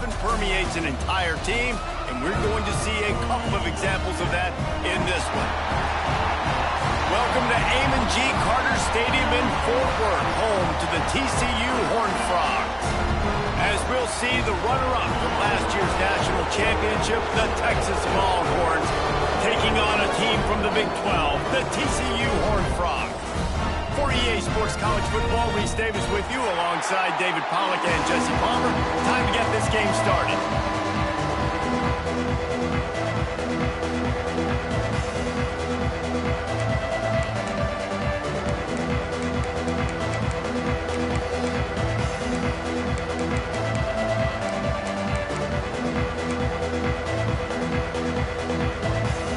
often permeates an entire team, and we're going to see a couple of examples of that in this one. Welcome to Amon G. Carter Stadium in Fort Worth, home to the TCU Horned Frogs. As we'll see, the runner-up from last year's national championship, the Texas Longhorns, taking on a team from the Big 12, the TCU Horned Frogs. For EA Sports College Football, Reese Davis with you alongside David Pollack and Jesse Palmer. Time to get this game started.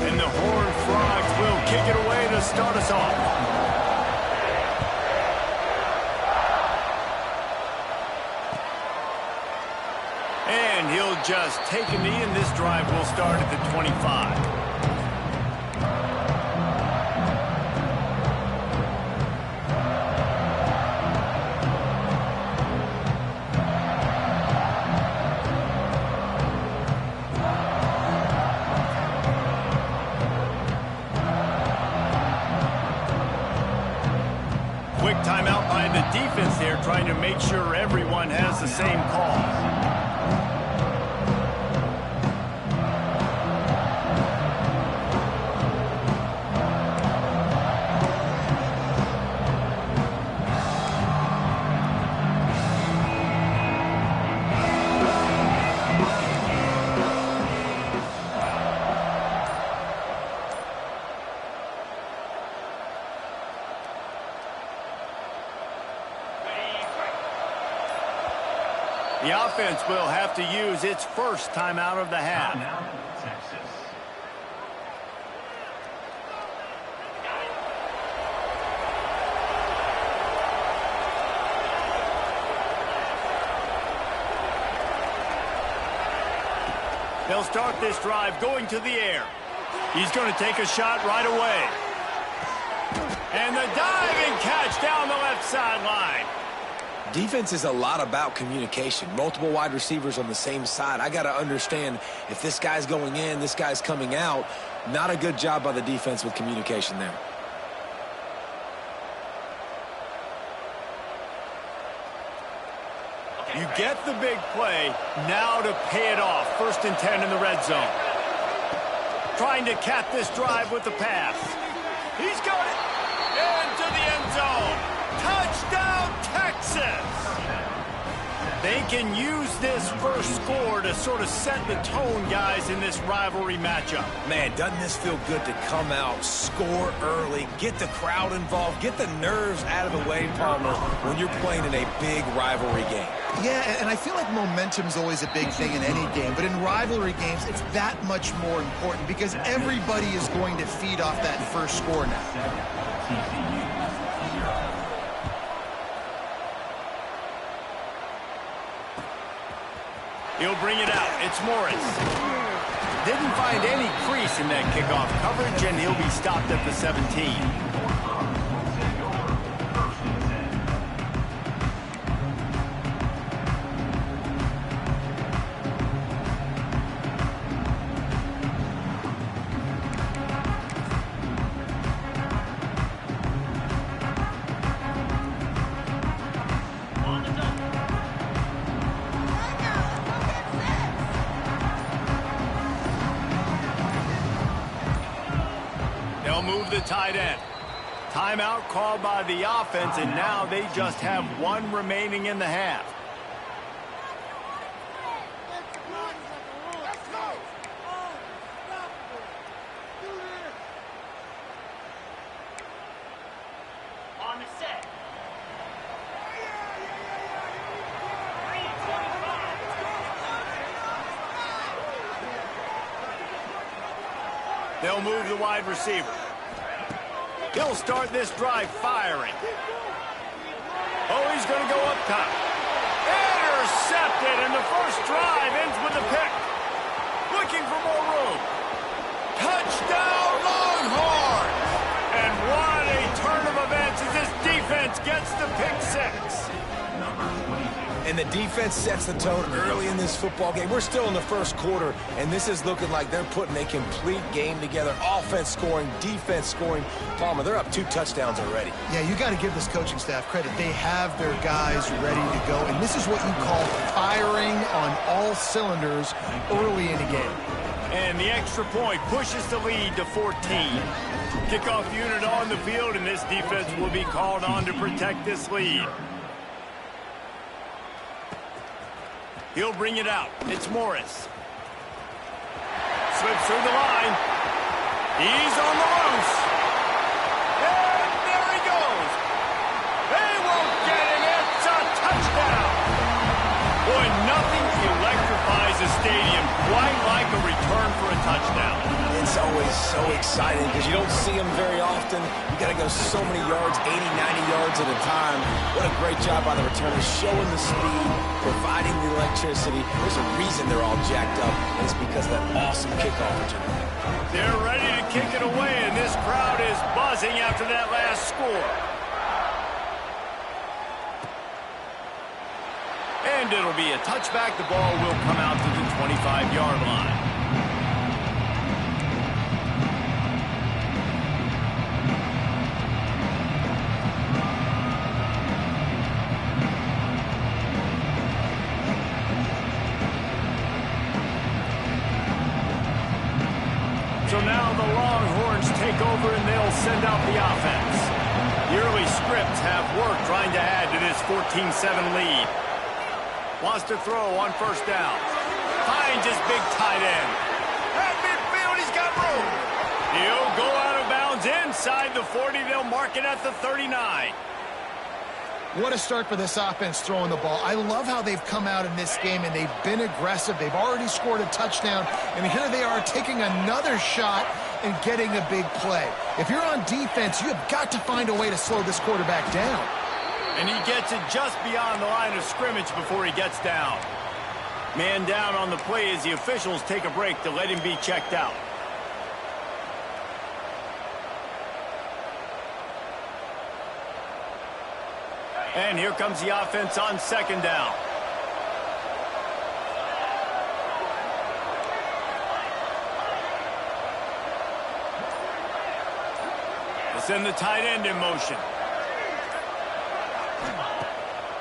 And the Horned Frogs will kick it away to start us off. And he'll just take a knee, and this drive will start at the 25. Quick timeout by the defense there, trying to make sure everyone has the same call. The offense will have to use its first timeout of the half. Texas. They'll start this drive going to the air. He's going to take a shot right away. And the diving catch down the left sideline. Defense is a lot about communication. Multiple wide receivers on the same side. I got to understand if this guy's going in, this guy's coming out. Not a good job by the defense with communication there. You get the big play, now to pay it off. 1st and 10 in the red zone. Trying to cap this drive with the pass. He's got it into the end zone. Touchdown, Texas! They can use this first score to sort of set the tone, guys, in this rivalry matchup. Man, doesn't this feel good to come out, score early, get the crowd involved, get the nerves out of the way, Palmer, when you're playing in a big rivalry game? Yeah, and I feel like momentum's always a big thing in any game, but in rivalry games, it's that much more important because everybody is going to feed off that first score now. He'll bring it out. It's Morris. Didn't find any crease in that kickoff coverage, and he'll be stopped at the 17. Move the tight end. Timeout called by the offense, and now they just have one remaining in the half. On the set. They'll move the wide receiver. He'll start this drive firing. Oh, he's going to go up top. Intercepted, and the first drive ends with a pick. Looking for more room. Touchdown, Longhorns! And what a turn of events as this defense gets the pick six. And the defense sets the tone early in this football game. We're still in the first quarter, and this is looking like they're putting a complete game together. Offense scoring, defense scoring. Palmer, they're up 2 touchdowns already. Yeah, you got to give this coaching staff credit. They have their guys ready to go, and this is what you call firing on all cylinders early in a game. And the extra point pushes the lead to 14. Kickoff unit on the field, and this defense will be called on to protect this lead. He'll bring it out. It's Morris. Slips through the line. He's on the loose. And there he goes. They won't get him. It's a touchdown. Boy, nothing electrifies a stadium quite like a return for a touchdown. It's always so exciting because you don't see them very often. You got to go so many yards, 80, 90 yards at a time. What a great job by the returners, showing the speed, providing the electricity. There's a reason they're all jacked up, and it's because of that awesome kickoff return. They're ready to kick it away, and this crowd is buzzing after that last score. And it'll be a touchback. The ball will come out to the 25-yard line. So now the Longhorns take over and they'll send out the offense. The early scripts have worked trying to add to this 14-7 lead. Wants to throw on first down. Finds his big tight end. At midfield, he's got room. He'll go out of bounds inside the 40. They'll mark it at the 39. What a start for this offense throwing the ball. I love how they've come out in this game, and they've been aggressive. They've already scored a touchdown, and here they are taking another shot and getting a big play. If you're on defense, you have got to find a way to slow this quarterback down. And he gets it just beyond the line of scrimmage before he gets down. Man down on the play as the officials take a break to let him be checked out. And here comes the offense on second down. They send the tight end in motion.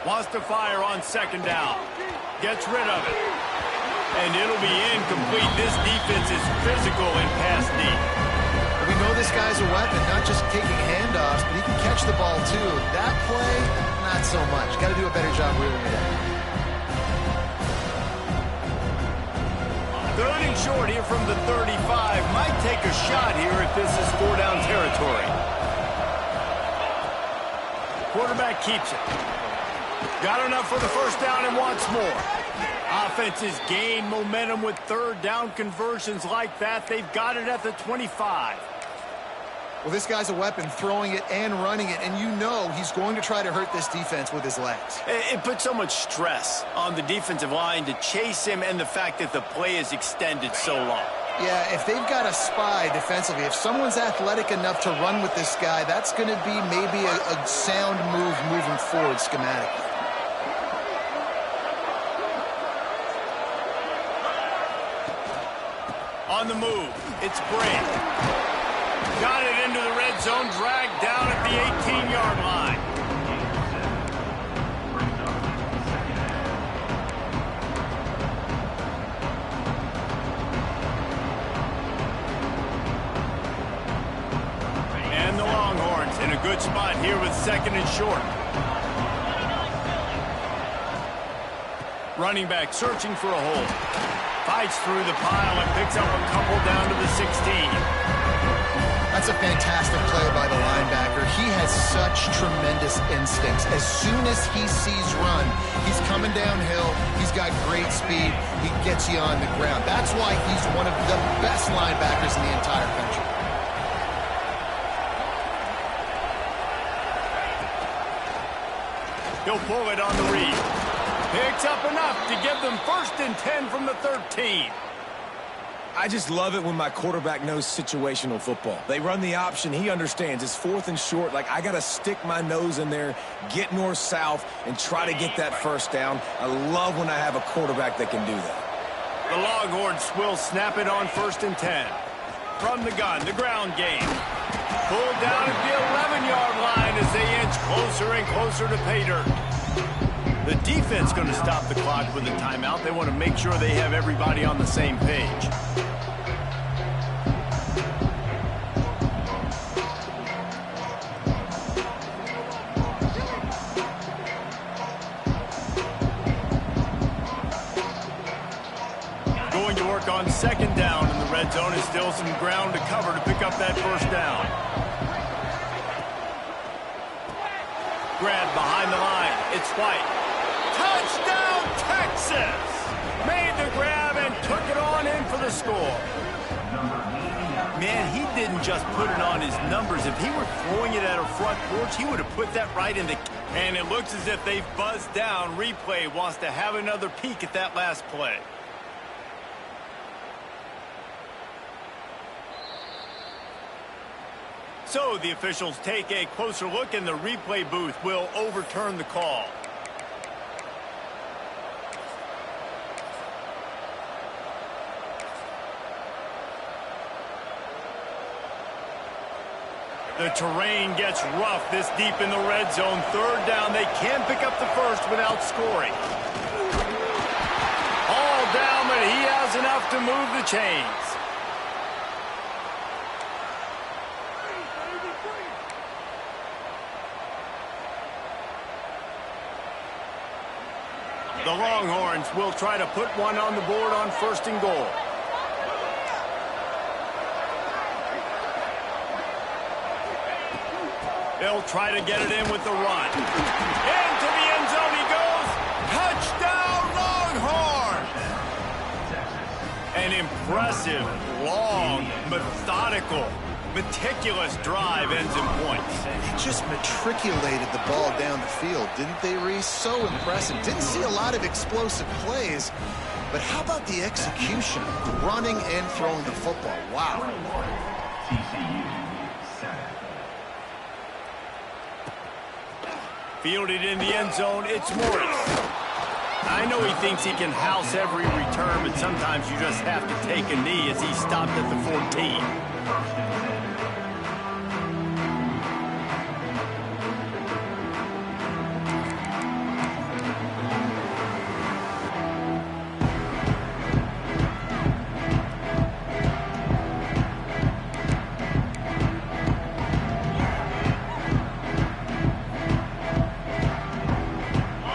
Wants to fire on second down. Gets rid of it. And it'll be incomplete. This defense is physical in pass deep. We know this guy's a weapon, not just taking handoffs, but he can catch the ball too. That play, not so much. Got to do a better job reeling it in. Third and short here from the 35. Might take a shot here if this is 4-down territory. Quarterback keeps it. Got enough for the first down and wants more. Offenses gain momentum with third down conversions like that. They've got it at the 25. Well, this guy's a weapon, throwing it and running it, and you know he's going to try to hurt this defense with his legs. It puts so much stress on the defensive line to chase him and the fact that the play is extended so long. Yeah, if they've got a spy defensively, if someone's athletic enough to run with this guy, that's going to be maybe a sound move moving forward schematically. On the move, it's Brand. Got it into the red zone, dragged down at the 18-yard line. And the Longhorns in a good spot here with second and short. Running back searching for a hole. Fights through the pile and picks up a couple down to the 16. That's a fantastic play by the linebacker. He has such tremendous instincts. As soon as he sees run, he's coming downhill. He's got great speed. He gets you on the ground. That's why he's one of the best linebackers in the entire country. He'll pull it on the read. Picks up enough to give them 1st and 10 from the 13. I just love it when my quarterback knows situational football. They run the option. He understands. It's 4th and short. Like, I got to stick my nose in there, get north-south, and try to get that first down. I love when I have a quarterback that can do that. The Longhorns will snap it on 1st and 10. From the gun, the ground game. Pulled down at the 11-yard line as they inch closer and closer to pay dirt. The defense going to stop the clock with a timeout. They want to make sure they have everybody on the same page. Going to work on 2nd down in the red zone. Is still some ground to cover to pick up that 1st down. Grab behind the line. It's White. Touchdown, Texas! Made the grab and took it on in for the score. Man, he didn't just put it on his numbers. If he were throwing it at a front porch, he would have put that right in the... And it looks as if they've buzzed down. Replay wants to have another peek at that last play. So the officials take a closer look, and the replay booth will overturn the call. The terrain gets rough this deep in the red zone. 3rd down. They can pick up the 1st without scoring. All down, but he has enough to move the chains. The Longhorns will try to put one on the board on 1st and goal. They'll try to get it in with the run. Into the end zone he goes. Touchdown, Longhorns! An impressive, long, methodical, meticulous drive ends in points. They just matriculated the ball down the field, didn't they, Reese? So impressive. Didn't see a lot of explosive plays, but how about the execution? Running and throwing the football. Wow. TCU. Fielded in the end zone, it's Morris. I know he thinks he can house every return, but sometimes you just have to take a knee as he stopped at the 14.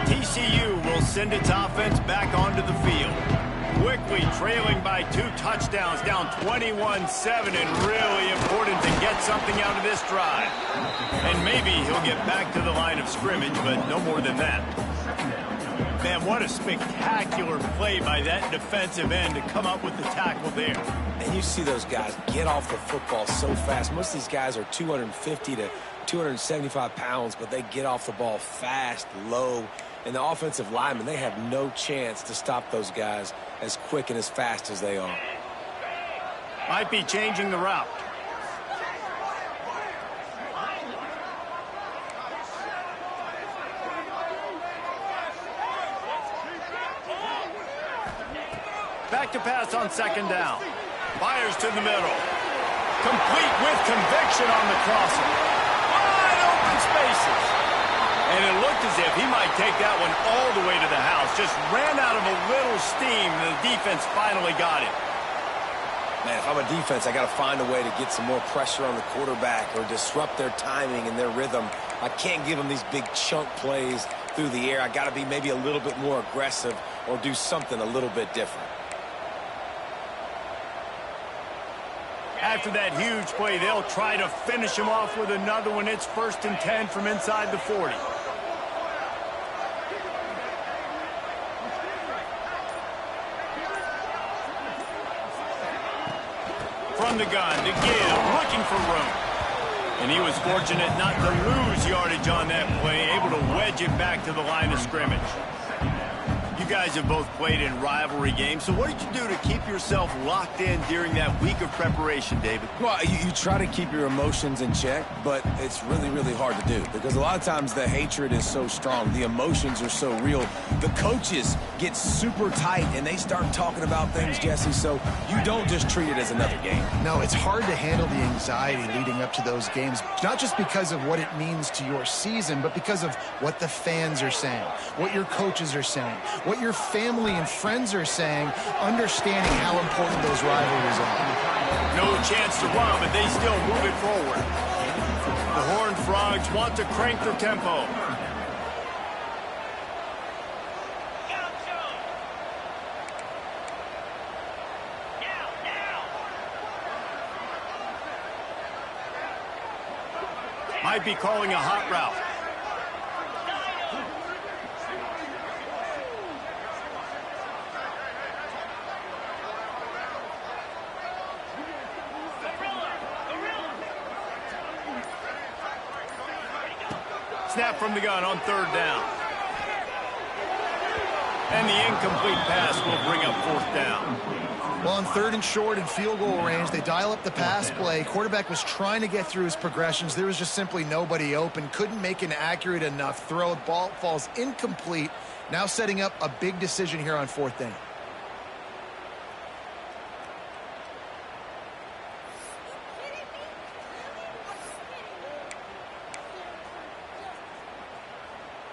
TCU will send its offense back onto the field. Quickly trailing by 2 touchdowns, down 21-7, and really important to get something out of this drive. And maybe he'll get back to the line of scrimmage, but no more than that. Man, what a spectacular play by that defensive end to come up with the tackle there. And you see those guys get off the football so fast. Most of these guys are 250 to 275 pounds, but they get off the ball fast, low. And the offensive linemen, they have no chance to stop those guys as quick and as fast as they are. Might be changing the route. Back to pass on 2nd down. Fires to the middle. Complete with conviction on the crosser. Wide open spaces. And it looked as if he might take that one all the way to the house. Just ran out of a little steam, and the defense finally got it. Man, if I'm a defense, I got to find a way to get some more pressure on the quarterback or disrupt their timing and their rhythm. I can't give them these big chunk plays through the air. I got to be maybe a little bit more aggressive or do something a little bit different. After that huge play, they'll try to finish him off with another one. It's 1st and 10 from inside the 40. From the gun to give, looking for room. And he was fortunate not to lose yardage on that play, able to wedge it back to the line of scrimmage. You guys have both played in rivalry games, so what did you do to keep yourself locked in during that week of preparation, David? Well, you try to keep your emotions in check, but it's really, really hard to do because a lot of times the hatred is so strong. The emotions are so real. The coaches get super tight, and they start talking about things, Jesse, so you don't just treat it as another game. No, it's hard to handle the anxiety leading up to those games, not just because of what it means to your season, but because of what the fans are saying, what your coaches are saying, what your family and friends are saying, understanding how important those rivalries are. No chance to run, but they still move it forward. The Horned Frogs want to crank the tempo. Might be calling a hot route. Snap from the gun on third down. And the incomplete pass will bring up fourth down. Well, on third and short and field goal range, they dial up the pass play. Quarterback was trying to get through his progressions. There was just simply nobody open. Couldn't make an accurate enough throw. The ball falls incomplete. Now setting up a big decision here on fourth down.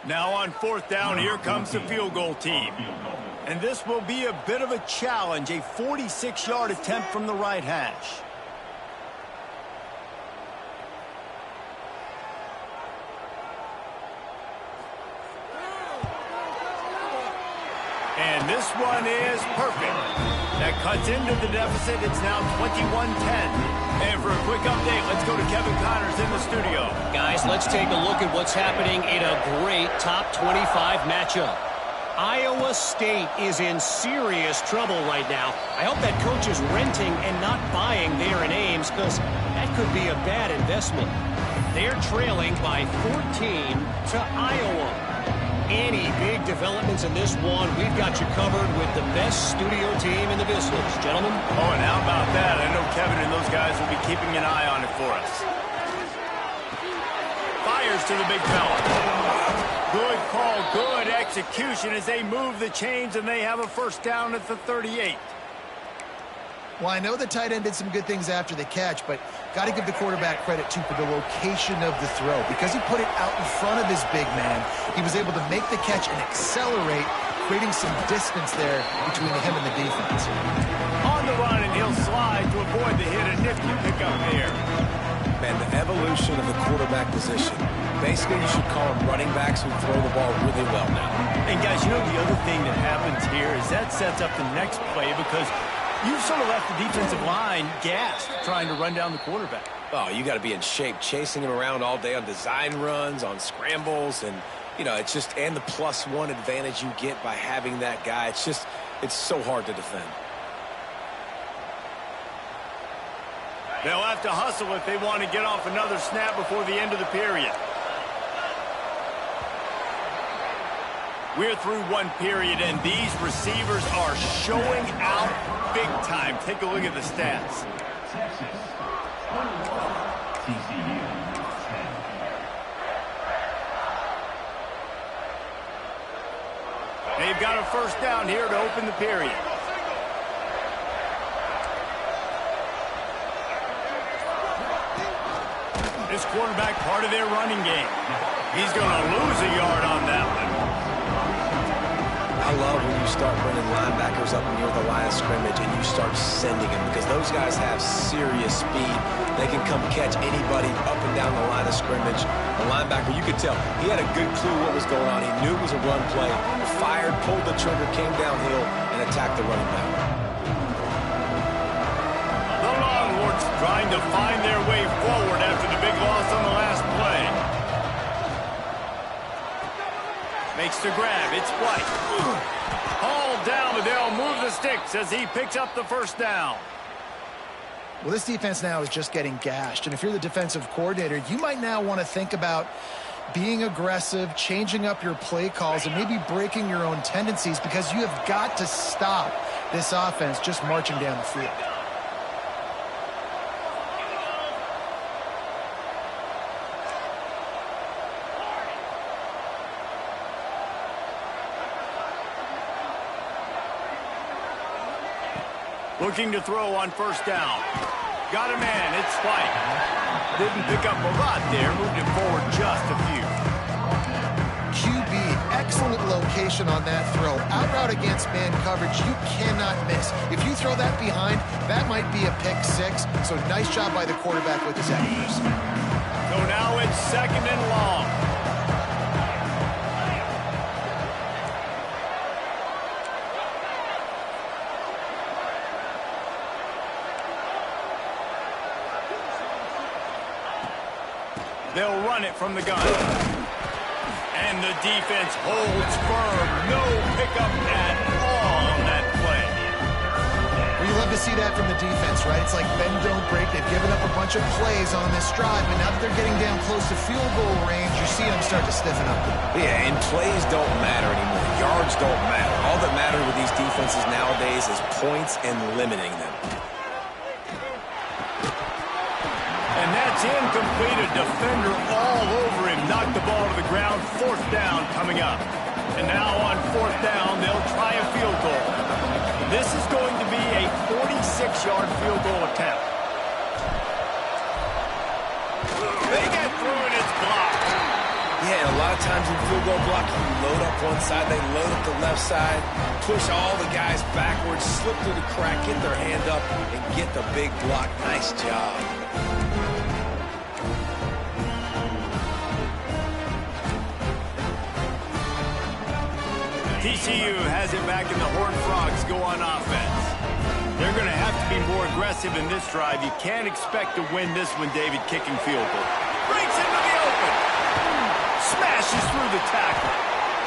Now on fourth down, here comes the field goal team. And this will be a bit of a challenge, a 46-yard attempt from the right hash. And this one is perfect. That cuts into the deficit. It's now 21-10. And for a quick update, let's go to Kevin Connors in the studio. Guys, let's take a look at what's happening in a great top 25 matchup. Iowa State is in serious trouble right now. I hope that coach is renting and not buying there in Ames, because that could be a bad investment. They're trailing by 14 to Iowa. Any big developments in this one, we've got you covered with the best studio team in the business, gentlemen. Oh, and how about that? I know Kevin and those guys will be keeping an eye on it for us. Fires to the big fella. Good call, good execution as they move the chains, and they have a first down at the 38. Well, I know the tight end did some good things after the catch, but got to give the quarterback credit, too, for the location of the throw. Because he put it out in front of his big man, he was able to make the catch and accelerate, creating some distance there between him and the defense. On the run, and he'll slide to avoid the hit. A nifty pickup there. Man, the evolution of the quarterback position. Basically, you should call them running backs who throw the ball really well now. And, guys, you know the other thing that happens here is that sets up the next play because you've sort of left the defensive line gassed trying to run down the quarterback. Oh, you got to be in shape, chasing him around all day on design runs, on scrambles, and, you know, it's just, and the +1 advantage you get by having that guy. It's just, it's so hard to defend. They'll have to hustle if they want to get off another snap before the end of the period. We're through one period, and these receivers are showing out big time. Take a look at the stats. Texas, TCU, 10. They've got a first down here to open the period. This quarterback part of their running game. He's going to lose a yard on that one. I love when you start bringing linebackers up near the line of scrimmage and you start sending them because those guys have serious speed. They can come catch anybody up and down the line of scrimmage. The linebacker, you could tell, he had a good clue what was going on. He knew it was a run play, fired, pulled the trigger, came downhill, and attacked the running back. The Longhorns trying to find their way forward after the big loss on the last play. Makes the grab. It's White. Hauled down, but they'll move the sticks as he picks up the first down. Well, this defense now is just getting gashed. And if you're the defensive coordinator, you might now want to think about being aggressive, changing up your play calls, and maybe breaking your own tendencies, because you have got to stop this offense just marching down the field. Looking to throw on first down. Got a man, it's Spike. Didn't pick up a lot there, moved it forward just a few. QB, excellent location on that throw. Out route against man coverage, you cannot miss. If you throw that behind, that might be a pick six. So nice job by the quarterback with his accuracy. So now it's second and long. They'll run it from the gun. And the defense holds firm. No pickup at all on that play. Well, you love to see that from the defense, right? It's like bend, don't break. They've given up a bunch of plays on this drive, but now that they're getting down close to field goal range, you're seeing them start to stiffen up. Yeah, and plays don't matter anymore. Yards don't matter. All that matters with these defenses nowadays is points and limiting them. And that's incomplete. A defender all over him. Knocked the ball to the ground. Fourth down coming up. And now on fourth down, they'll try a field goal. This is going to be a 46-yard field goal attempt. They get through and it's blocked. Yeah, and a lot of times in field goal block, you load up one side, they load up the left side, push all the guys backwards, slip through the crack, get their hand up, and get the big block. Nice job. TCU has it back, and the Horned Frogs go on offense. They're going to have to be more aggressive in this drive. You can't expect to win this one, David, kicking field goal. Breaks into the open. Smashes through the tackle.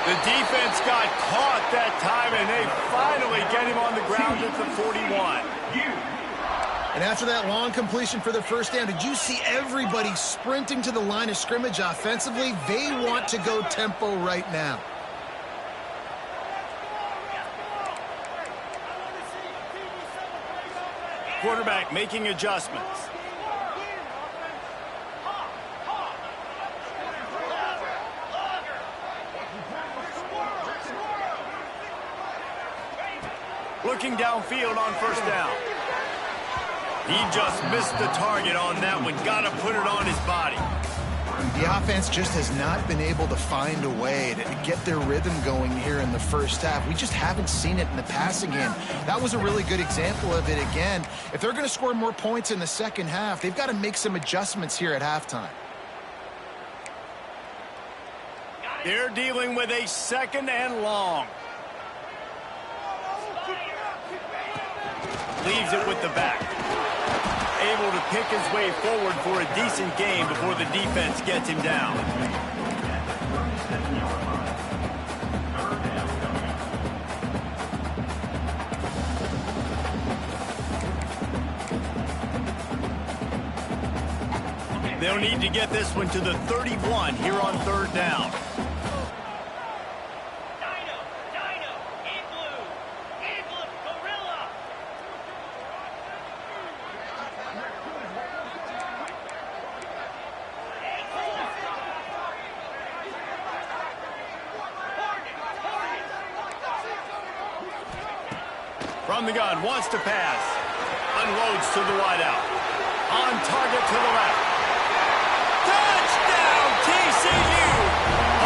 The defense got caught that time, and they finally get him on the ground at the 41. And after that long completion for the first down, did you see everybody sprinting to the line of scrimmage offensively? They want to go tempo right now. Quarterback making adjustments. Looking downfield on first down. He just missed the target on that one. Got to put it on his body. The offense just has not been able to find a way to get their rhythm going here in the first half. We just haven't seen it in the passing game. That was a really good example of it again. If they're going to score more points in the second half, they've got to make some adjustments here at halftime. They're dealing with a second and long. Leaves it with the back. Able to pick his way forward for a decent game before the defense gets him down. They'll need to get this one to the 31 here on third down. From the gun, wants to pass. Unloads to the wideout. On target to the left. Touchdown, TCU!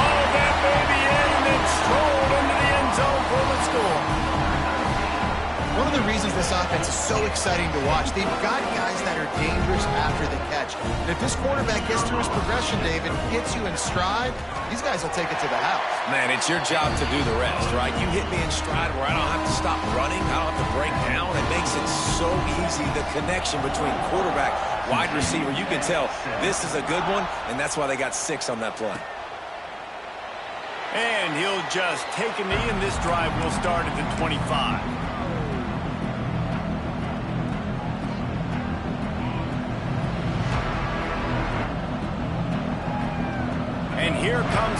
Oh, that baby in and then strolled into the end zone for the score. One of the reasons this offense is so exciting to watch, they've got guys that are dangerous after the catch. And if this quarterback gets through his progression, David, gets you in stride, these guys will take it to the house. Man, it's your job to do the rest, right? You hit me in stride where I don't have to stop running. I don't have to break down. It makes it so easy, the connection between quarterback, wide receiver. You can tell this is a good one, and that's why they got 6 on that play. And he'll just take a knee, and this drive will start at the 25. And here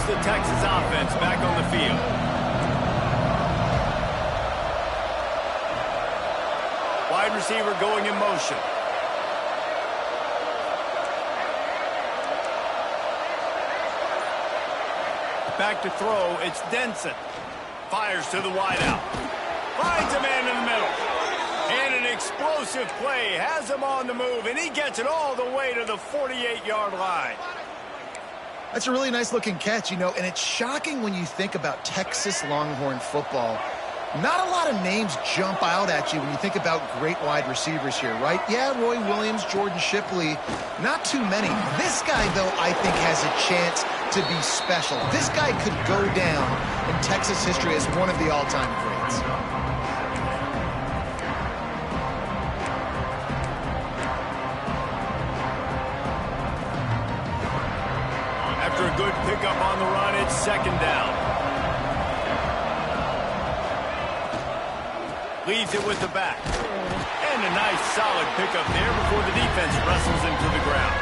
the Texas offense back on the field. Wide receiver going in motion. Back to throw, it's Denson. Fires to the wideout. Finds a man in the middle. And an explosive play. Has him on the move, and he gets it all the way to the 48-yard line. That's a really nice-looking catch, you know, and it's shocking when you think about Texas Longhorn football. Not a lot of names jump out at you when you think about great wide receivers here, right? Yeah, Roy Williams, Jordan Shipley, not too many. This guy, though, I think has a chance to be special. This guy could go down in Texas history as one of the all-time greats. After a good pickup on the run, it's second down. Leads it with the back. And a nice solid pickup there before the defense wrestles him to the ground.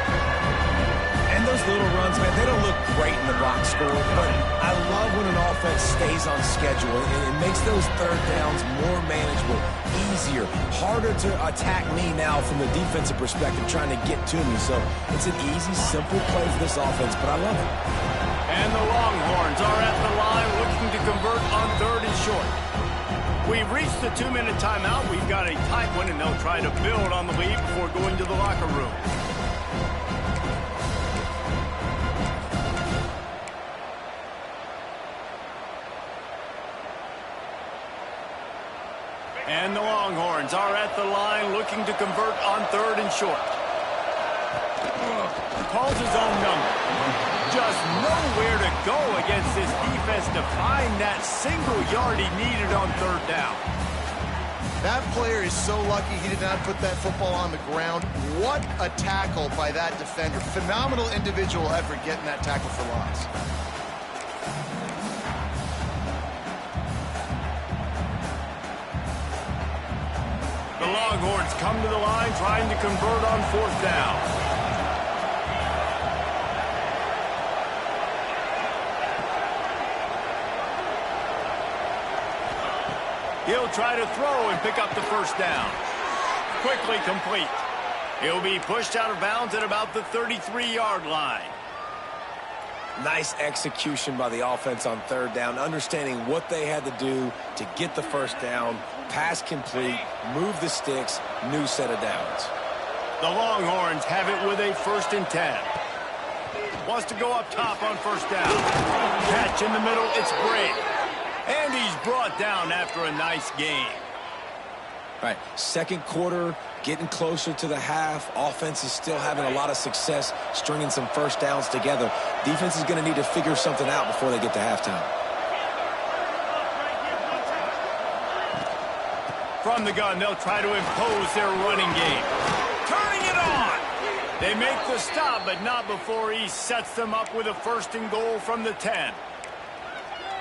And those little runs, man, they don't look great in the box score, but I love when an offense stays on schedule. It makes those third downs more manageable, easier, harder to attack me now from the defensive perspective trying to get to me. So it's an easy, simple play for this offense, but I love it. And the Longhorns are at the line looking to convert on third and short. We've reached the 2-minute timeout. We've got a tight one, and they'll try to build on the lead before going to the locker room. And the Longhorns are at the line looking to convert on third and short. Calls his own number. Just nowhere to go against this defense to find that single yard he needed on third down. That player is so lucky he did not put that football on the ground. What a tackle by that defender. Phenomenal individual effort getting that tackle for loss. The Longhorns come to the line trying to convert on fourth down. He'll try to throw and pick up the first down. Quickly complete. He'll be pushed out of bounds at about the 33-yard line. Nice execution by the offense on third down, understanding what they had to do to get the first down, pass complete, move the sticks, new set of downs. The Longhorns have it with a 1st and 10. Wants to go up top on first down. Catch in the middle, it's Bray. And he's brought down after a nice game. All right, second quarter, getting closer to the half. Offense is still having a lot of success stringing some first downs together. Defense is going to need to figure something out before they get to halftime. From the gun, they'll try to impose their running game. Turning it on. They make the stop, but not before he sets them up with a 1st and goal from the 10.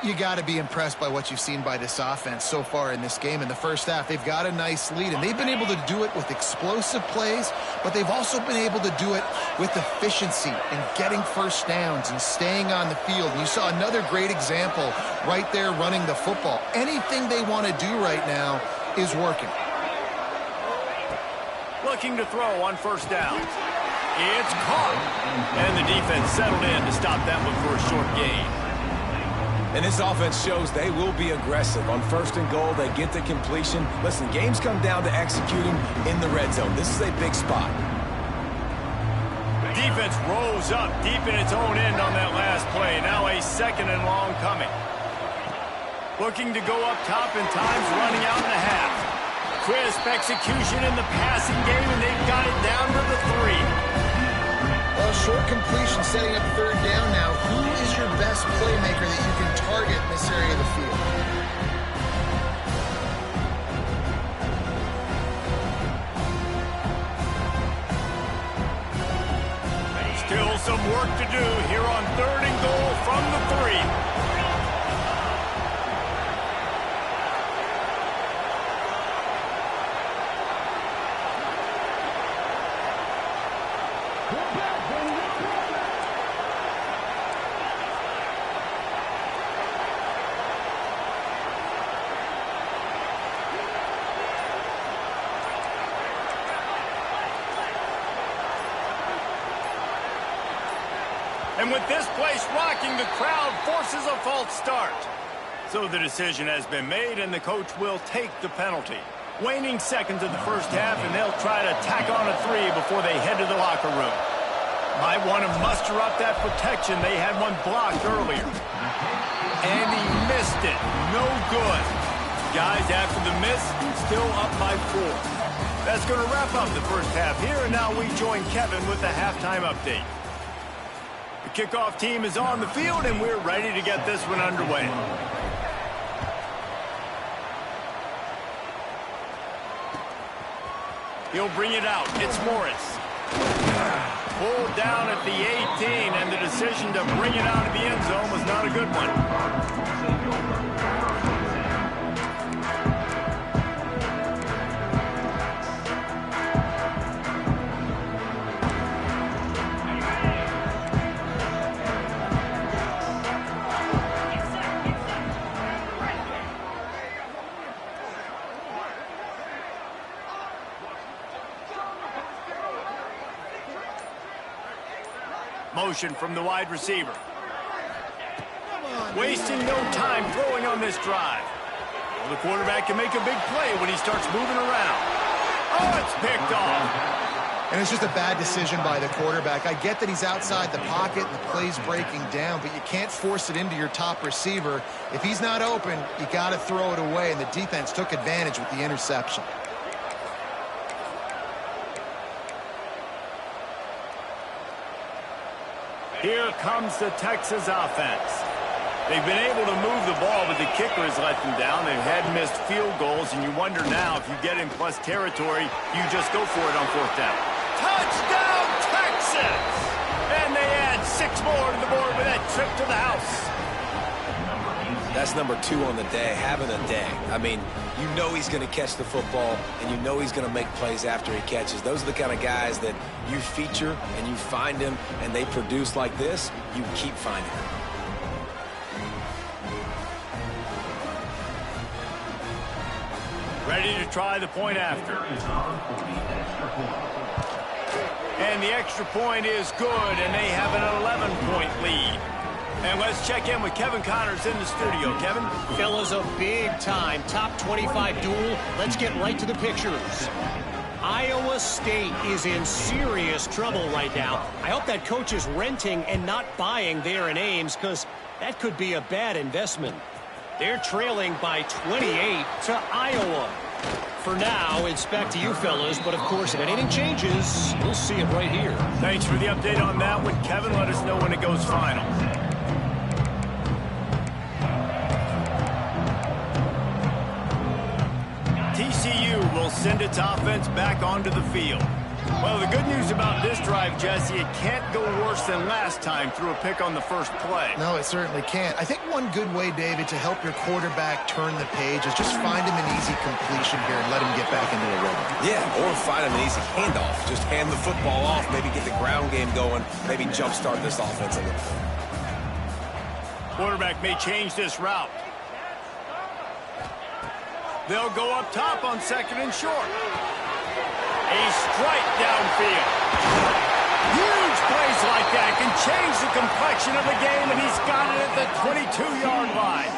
You got to be impressed by what you've seen by this offense so far in this game. In the first half, they've got a nice lead, and they've been able to do it with explosive plays, but they've also been able to do it with efficiency and getting first downs and staying on the field. And you saw another great example right there running the football. Anything they want to do right now is working. Looking to throw on first down. It's caught. And the defense settled in to stop that one for a short gain. And this offense shows they will be aggressive. On 1st and goal, they get the completion. Listen, games come down to executing in the red zone. This is a big spot. Defense rolls up deep in its own end on that last play. Now a 2nd and long coming. Looking to go up top, and time's running out and a half. Crisp execution in the passing game, and they've got it down to the 3. Well, short completion setting up third down now. Who is your best playmaker that you can target in this area of the field? Still some work to do here on 3rd and goal from the 3. And with this place rocking, the crowd forces a false start. So the decision has been made, and the coach will take the penalty. Waning seconds of the first half, and they'll try to tack on a 3 before they head to the locker room. Might want to muster up that protection. They had one blocked earlier. And he missed it. No good. Guys, after the miss, still up by 4. That's going to wrap up the first half here, and now we join Kevin with the halftime update. The kickoff team is on the field, and we're ready to get this one underway. He'll bring it out. It's Morris. Pulled down at the 18, and the decision to bring it out of the end zone was not a good one. Motion from the wide receiver. Wasting no time throwing on this drive. Well, the quarterback can make a big play when he starts moving around. Oh, it's picked off. And it's just a bad decision by the quarterback. I get that he's outside the pocket and the play's breaking down, but you can't force it into your top receiver. If he's not open, you got to throw it away, and the defense took advantage with the interception. Here comes the Texas offense. They've been able to move the ball, but the kicker has let them down. They've had missed field goals, and you wonder now if you get in plus territory, you just go for it on 4th down. Touchdown, Texas! And they add 6 more to the board with that trip to the house. That's number 2 on the day, having a day. I mean, you know he's going to catch the football, and you know he's going to make plays after he catches. Those are the kind of guys that you feature, and you find him, and they produce like this, you keep finding them. Ready to try the point after. And the extra point is good, and they have an 11-point lead. And let's check in with Kevin Connors in the studio. Kevin? Fellas, a big-time top 25 duel. Let's get right to the pictures. Iowa State is in serious trouble right now. I hope that coach is renting and not buying there in Ames, because that could be a bad investment. They're trailing by 28 to Iowa. For now, it's back to you fellas, but of course, if anything changes, we'll see it right here. Thanks for the update on that one, Kevin. Let us know when it goes final. TCU will send its offense back onto the field. Well, the good news about this drive, Jesse, it can't go worse than last time through a pick on the first play. No, it certainly can't. I think one good way, David, to help your quarterback turn the page is just find him an easy completion here and let him get back into a rhythm. Yeah, or find him an easy handoff. Just hand the football off, maybe get the ground game going, maybe jumpstart this offense a little bit. Quarterback may change this route. They'll go up top on 2nd and short. A strike downfield. Huge plays like that can change the complexion of the game, and he's got it at the 22-yard line.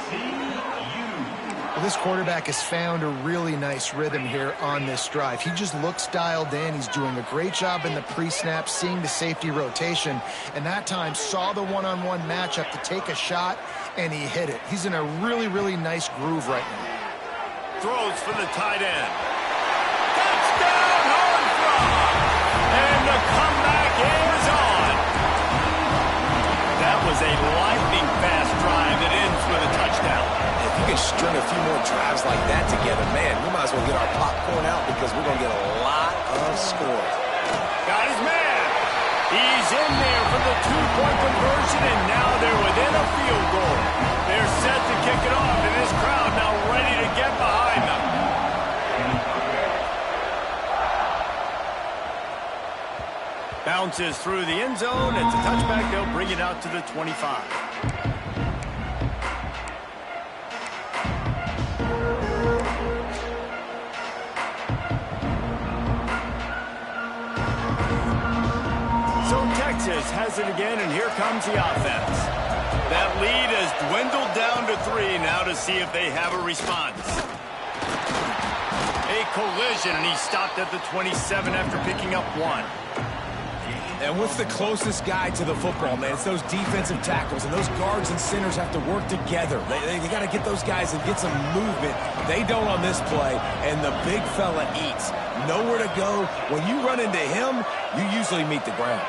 Well, this quarterback has found a really nice rhythm here on this drive. He just looks dialed in. He's doing a great job in the pre-snap, seeing the safety rotation, and that time saw the one-on-one matchup to take a shot, and he hit it. He's in a really, really nice groove right now. Throws for the tight end. Touchdown, home run! And the comeback is on. That was a lightning-fast drive that ends with a touchdown. If you can string a few more drives like that together, man, we might as well get our popcorn out because we're going to get a lot of scoring. Got his man. He's in there for the 2-point conversion, and now they're within a field goal. They're set to kick it off, and this crowd now ready to get behind them. Bounces through the end zone. It's a touchback. They'll bring it out to the 25. So Texas has it again, and here comes the offense. That lead has dwindled down to 3 now to see if they have a response. A collision, and he stopped at the 27 after picking up 1. And what's the closest guy to the football, man? It's those defensive tackles, and those guards and centers have to work together. They got to get those guys and get some movement. They don't on this play, and the big fella eats. Nowhere to go. When you run into him, you usually meet the ground.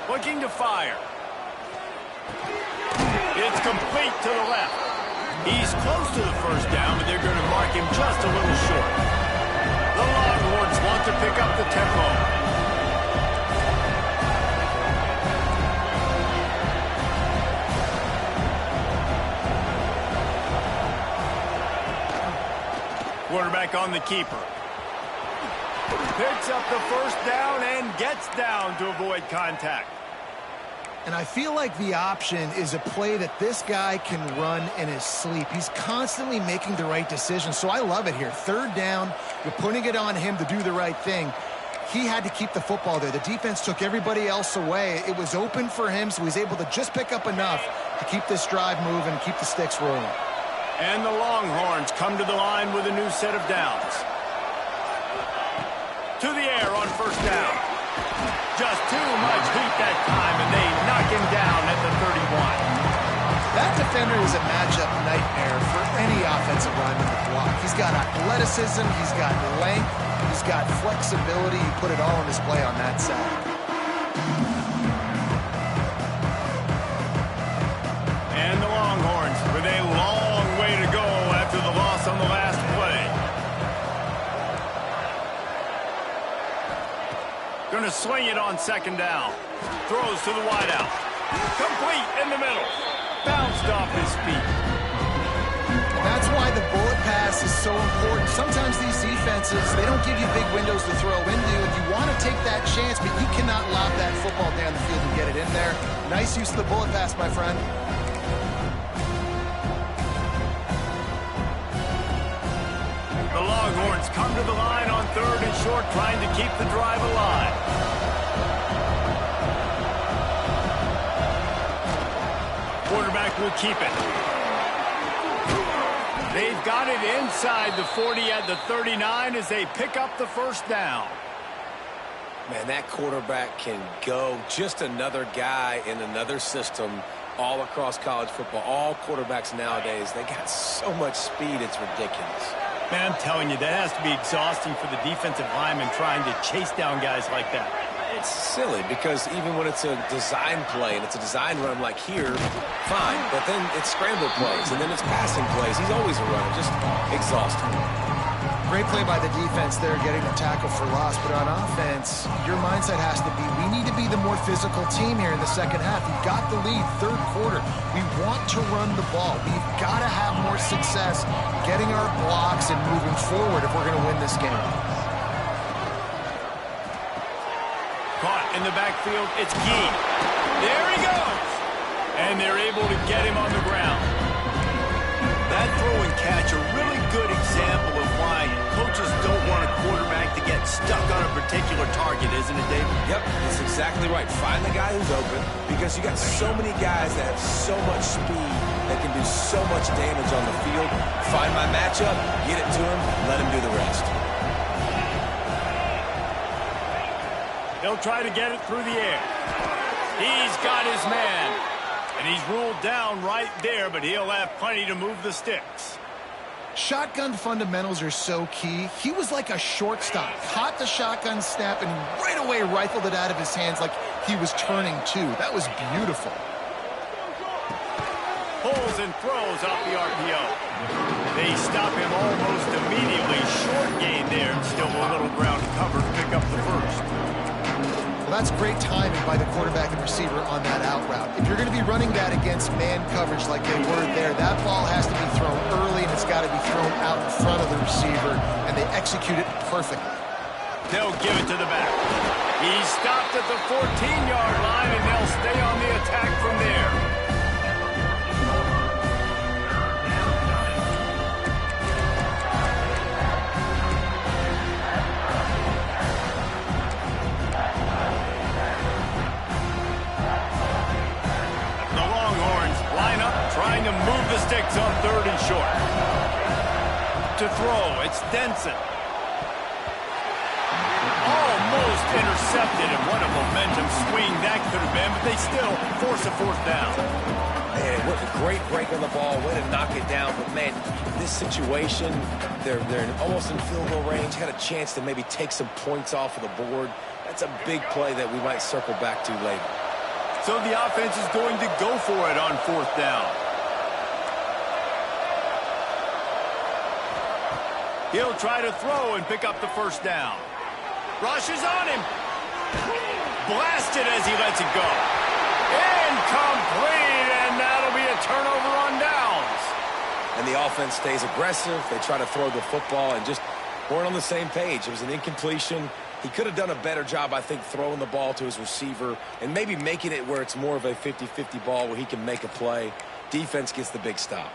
Looking to fire. It's complete to the left. He's close to the first down, but they're going to mark him just a little short. The Longhorns want to pick up the tempo. Quarterback on the keeper. Picks up the first down and gets down to avoid contact. And I feel like the option is a play that this guy can run in his sleep. He's constantly making the right decision, so I love it here. 3rd down, you're putting it on him to do the right thing. He had to keep the football there. The defense took everybody else away. It was open for him, so he's able to just pick up enough to keep this drive moving, keep the sticks rolling. And the Longhorns come to the line with a new set of downs. To the air on first down. Just too much heat that time, and they knock him down at the 31. That defender is a matchup nightmare for any offensive lineman to block. He's got athleticism, he's got length, he's got flexibility. You put it all on display on that side. And the Longhorns with a long way to go after the loss on the last play. Going to swing it on 2nd down. Throws to the wideout. Complete in the middle. Bounced off his feet. That's why the bullet pass is so important. Sometimes these defenses, they don't give you big windows to throw into, and you want to take that chance, but you cannot lob that football down the field and get it in there. Nice use of the bullet pass, my friend. The Longhorns come to the line on 3rd and short, trying to keep the drive alive. Quarterback will keep it. They've got it inside the 40 at the 39 as they pick up the first down. Man, that quarterback can go. Just another guy in another system all across college football. All quarterbacks nowadays, they got so much speed, it's ridiculous. Man, I'm telling you, that has to be exhausting for the defensive lineman trying to chase down guys like that. It's silly because even when it's a design play and it's a design run like here, fine. But then it's scramble plays and then it's passing plays. He's always a runner, just exhausting. Great play by the defense there, getting the tackle for loss. But on offense, your mindset has to be, we need to be the more physical team here in the second half. We've got the lead, 3rd quarter. We want to run the ball. We've got to have more success getting our blocks and moving forward if we're going to win this game. Caught in the backfield, it's Gee. There he goes. And they're able to get him on the ground. That throw and catch, a really good example of why coaches don't want a quarterback to get stuck on a particular target, isn't it, David? Yep, that's exactly right. Find the guy who's open because you got so many guys that have so much speed that can do so much damage on the field. Find my matchup, get it to him, let him do the rest. They'll try to get it through the air. He's got his man. And he's ruled down right there, but he'll have plenty to move the sticks. Shotgun fundamentals are so key. He was like a shortstop. Caught the shotgun snap and right away rifled it out of his hands like he was turning too. That was beautiful. Pulls and throws off the RPO. They stop him almost immediately. Short gain there. Still a little ground covered. Pick up the first. Well, that's great timing by the quarterback and receiver on that out route. If you're going to be running that against man coverage like they were there, that ball has to be thrown early and it's got to be thrown out in front of the receiver, and they execute it perfectly. They'll give it to the back. He's stopped at the 14-yard line, and they'll stay on the attack from there. Stenson. Almost intercepted, and what a momentum swing that could have been, but they still force a fourth down. Man, what a great break on the ball, way to knock it down. But, man, this situation, they're almost in field goal range, had a chance to maybe take some points off of the board. That's a big play that we might circle back to later. So the offense is going to go for it on fourth down. He'll try to throw and pick up the first down. Rushes on him. Blasted as he lets it go. Incomplete, and that'll be a turnover on downs. And the offense stays aggressive. They try to throw the football and just weren't on the same page. It was an incompletion. He could have done a better job, I think, throwing the ball to his receiver and maybe making it where it's more of a 50-50 ball where he can make a play. Defense gets the big stop.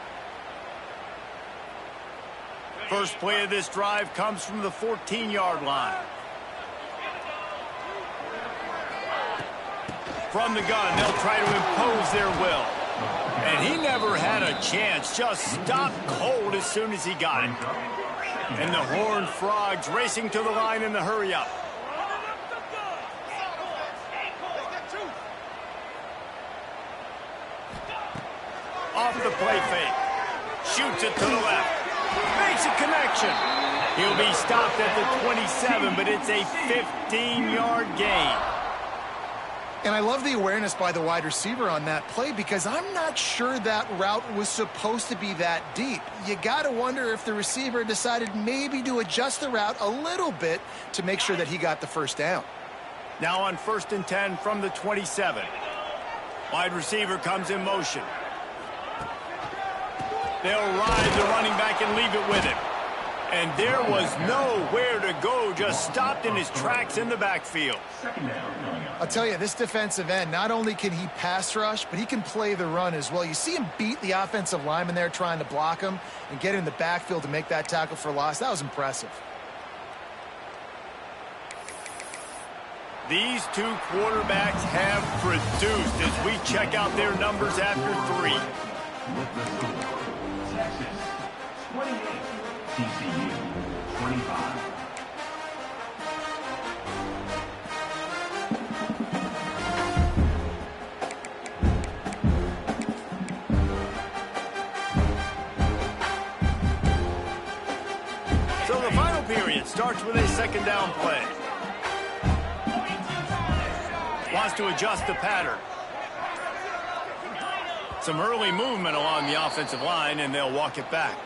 First play of this drive comes from the 14-yard line. From the gun, they'll try to impose their will. And he never had a chance, just stopped cold as soon as he got it. And the Horned Frogs racing to the line in the hurry-up. Off the play fake. Shoots it to the left. Makes a connection. He'll be stopped at the 27, but it's a 15-yard gain. And I love the awareness by the wide receiver on that play because I'm not sure that route was supposed to be that deep. You got to wonder if the receiver decided maybe to adjust the route a little bit to make sure that he got the first down. Now on 1st and 10 from the 27. Wide receiver comes in motion. They'll ride the running back and leave it with him. And there was nowhere to go, just stopped in his tracks in the backfield. I'll tell you, this defensive end, not only can he pass rush, but he can play the run as well. You see him beat the offensive lineman there trying to block him and get in the backfield to make that tackle for loss. That was impressive. These two quarterbacks have produced as we check out their numbers after 3. Texas, 28. TCU, 25. So the final period starts with a second down play. Wants to adjust the pattern. Some early movement along the offensive line, and they'll walk it back.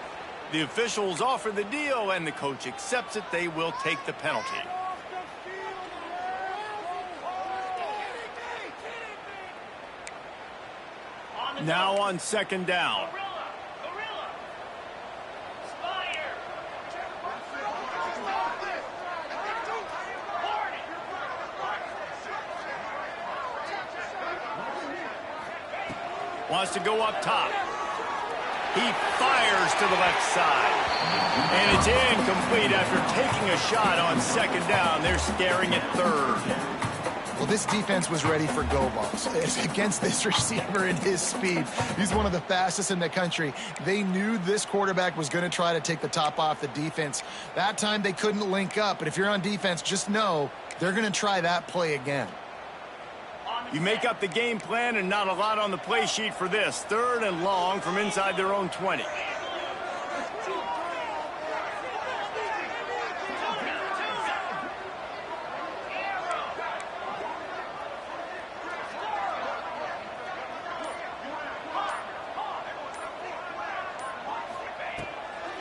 The officials offer the deal, and the coach accepts it. They will take the penalty. Now on second down. Wants to go up top. He fires to the left side. And it's incomplete after taking a shot on second down. They're staring at third. Well, this defense was ready for go balls. It's against this receiver and his speed. He's one of the fastest in the country. They knew this quarterback was going to try to take the top off the defense. That time they couldn't link up. But if you're on defense, just know they're going to try that play again. You make up the game plan and not a lot on the play sheet for this. 3rd and long from inside their own 20.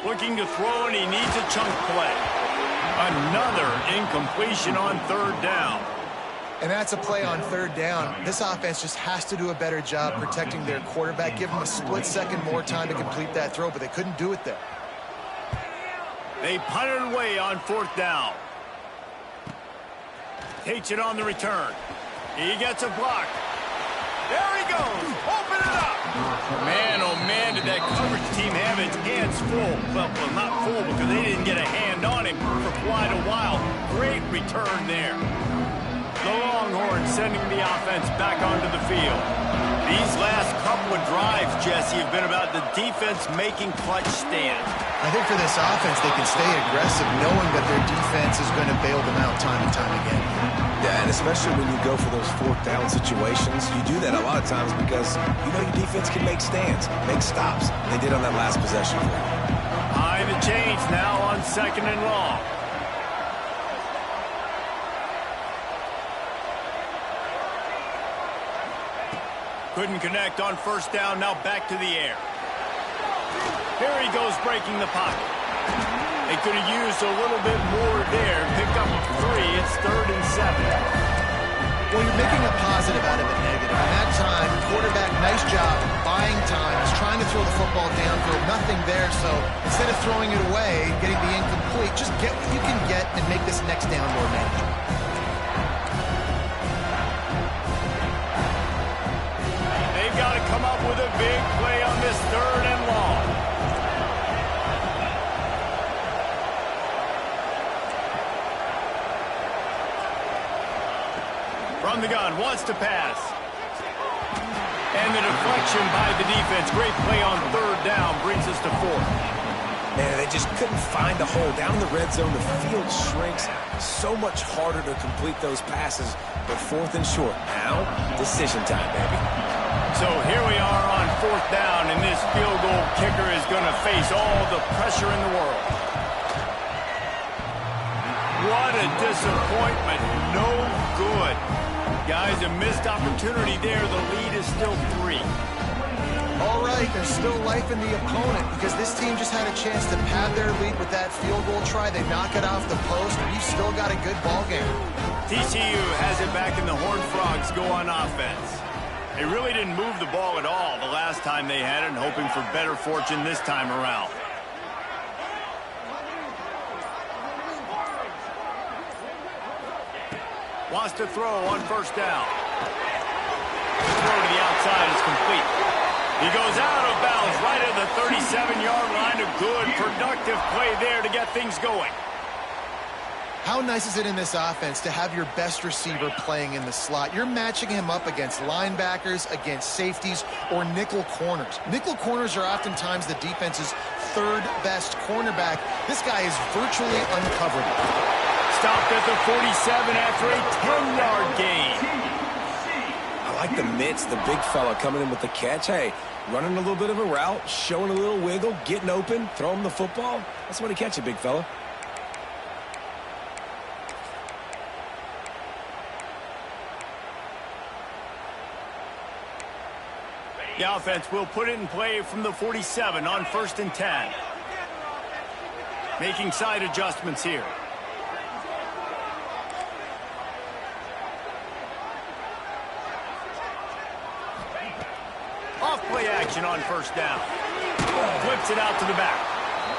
Looking to throw, and he needs a chunk play. Another incompletion on 3rd down. And that's a play on 3rd down. This offense just has to do a better job protecting their quarterback. Give him a split second more time to complete that throw, but they couldn't do it there. They punted away on 4th down. Takes it on the return. He gets a block. There he goes. Open it up. Man, oh man, did that coverage team have its hands full. Well, not full because they didn't get a hand on him for quite a while. Great return there. The Longhorns sending the offense back onto the field. These last couple what drives, Jesse, have been about the defense making clutch stands. I think for this offense, they can stay aggressive knowing that their defense is going to bail them out time and time again. Yeah, and especially when you go for those fourth down situations, you do that a lot of times because you know your defense can make stands, make stops. They did on that last possession for you. High the change now on 2nd and long. Couldn't connect on 1st down, now back to the air. Here he goes breaking the pocket. They could have used a little bit more there. Pick up 3, it's 3rd and 7. Well, you're making a positive out of a negative. And that time, quarterback, nice job buying time. He's trying to throw the football downfield, nothing there. So instead of throwing it away, getting the incomplete, just get what you can get and make this next down more manageable. They've got to come up with a big play on this 3rd and long. From the gun, wants to pass. And the deflection by the defense. Great play on 3rd down, brings us to 4th. Man, they just couldn't find a hole. Down in the red zone, the field shrinks. So much harder to complete those passes. But 4th and short. Now, decision time, baby. So here we are on 4th down, and this field goal kicker is going to face all the pressure in the world. What a disappointment. No good. Guys, a missed opportunity there. The lead is still 3. All right, there's still life in the opponent because this team just had a chance to pad their lead with that field goal try. They knock it off the post, and we've still got a good ball game. TCU has it back, and the Horned Frogs go on offense. They really didn't move the ball at all the last time they had it, and hoping for better fortune this time around. Wants to throw on 1st down. The throw to the outside is complete. He goes out of bounds right at the 37-yard line. A good, productive play there to get things going. How nice is it in this offense to have your best receiver playing in the slot? You're matching him up against linebackers, against safeties, or nickel corners. Nickel corners are oftentimes the defense's 3rd best cornerback. This guy is virtually uncoverable. Stopped at the 47 after a 10-yard gain. I like the mitts, the big fella coming in with the catch. Hey, running a little bit of a route, showing a little wiggle, getting open, throwing him the football. That's when he catch it, big fella. The offense will put it in play from the 47 on 1st and 10. Making side adjustments here. Off-play action on 1st down. Flips it out to the back.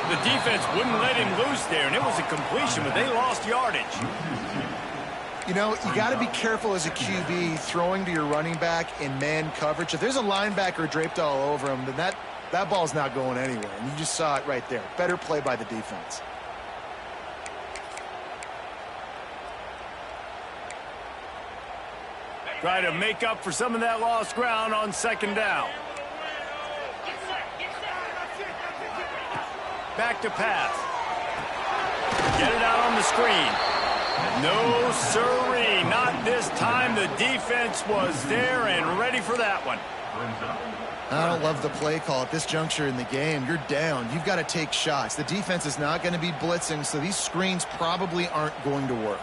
The defense wouldn't let him loose there, and it was a completion, but they lost yardage. You know, you got to be careful as a QB throwing to your running back in man coverage. If there's a linebacker draped all over him, then that ball's not going anywhere, and you just saw it right there. Better play by the defense. Try to make up for some of that lost ground on 2nd down. Back to pass. Get it out on the screen. No sirree, not this time. The defense was there and ready for that one. I don't love the play call at this juncture in the game. You're down. You've got to take shots. The defense is not going to be blitzing, so these screens probably aren't going to work.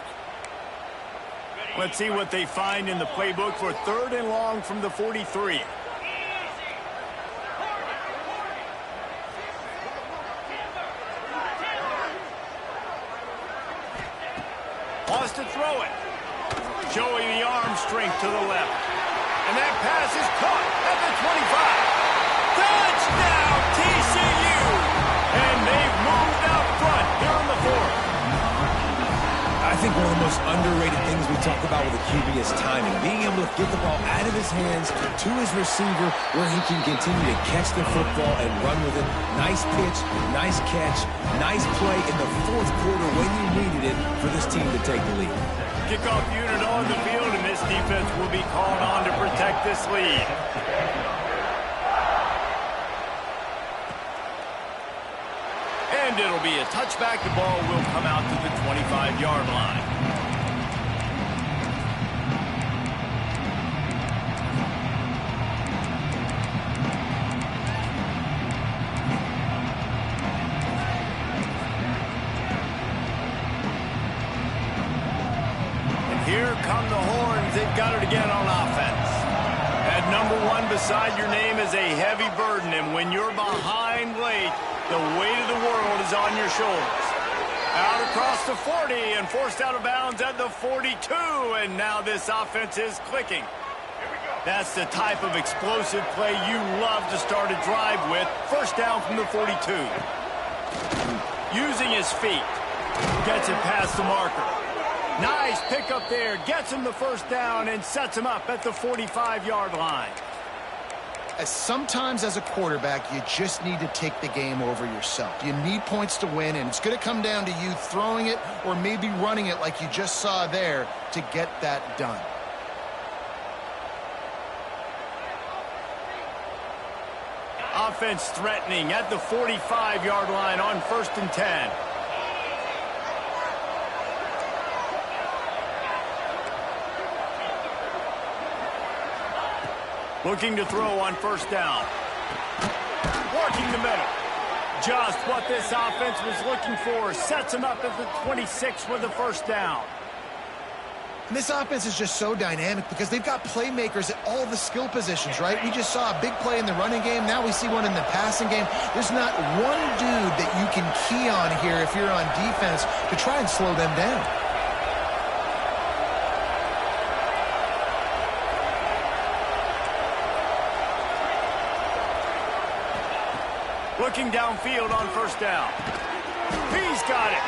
Let's see what they find in the playbook for 3rd and long from the 43. Wants to throw it. Showing the arm strength to the left. And that pass is caught at the 25. Touchdown, TCU! And they've moved out front here in the 4th. I think one of the most underrated things we talk about with a QB is timing. Being able to get the ball out of his hands to his receiver where he can continue to catch the football and run with it. Nice pitch, nice catch, nice play in the 4th quarter when you needed it for this team to take the lead. Kickoff unit on the field, and this defense will be called on to protect this lead. it'll be a touchback. The ball will come out to the 25-yard line. Here come the horns. They've got it again on offense. At number 1 beside your name is a heavy burden, and when you're behind late, the weight of the world is on your shoulders. Out across the 40 and forced out of bounds at the 42, and now this offense is clicking. That's the type of explosive play you love to start a drive with. First down from the 42. Using his feet. Gets it past the marker. Nice pickup there. Gets him the first down and sets him up at the 45-yard line. Sometimes as a quarterback, you just need to take the game over yourself. You need points to win, and it's going to come down to you throwing it or maybe running it like you just saw there to get that done. Offense threatening at the 45-yard line on 1st and 10. Looking to throw on first down. Working the middle. Just what this offense was looking for. Sets him up at the 26 with the first down. And this offense is just so dynamic because they've got playmakers at all the skill positions, right? We just saw a big play in the running game. Now we see one in the passing game. There's not one dude that you can key on here if you're on defense to try and slow them down. Looking downfield on first down. He's got it.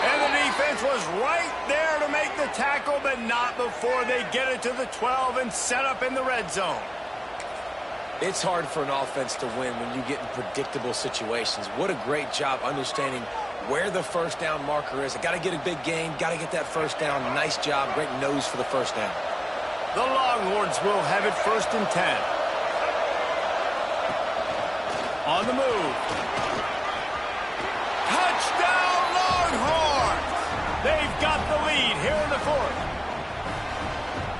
And the defense was right there to make the tackle, but not before they get it to the 12 and set up in the red zone. It's hard for an offense to win when you get in predictable situations. What a great job understanding where the first down marker is. I got to get a big gain, got to get that first down. Nice job, great nose for the first down. The Longhorns will have it 1st and 10. On the move. Touchdown, Longhorns! They've got the lead here in the 4th.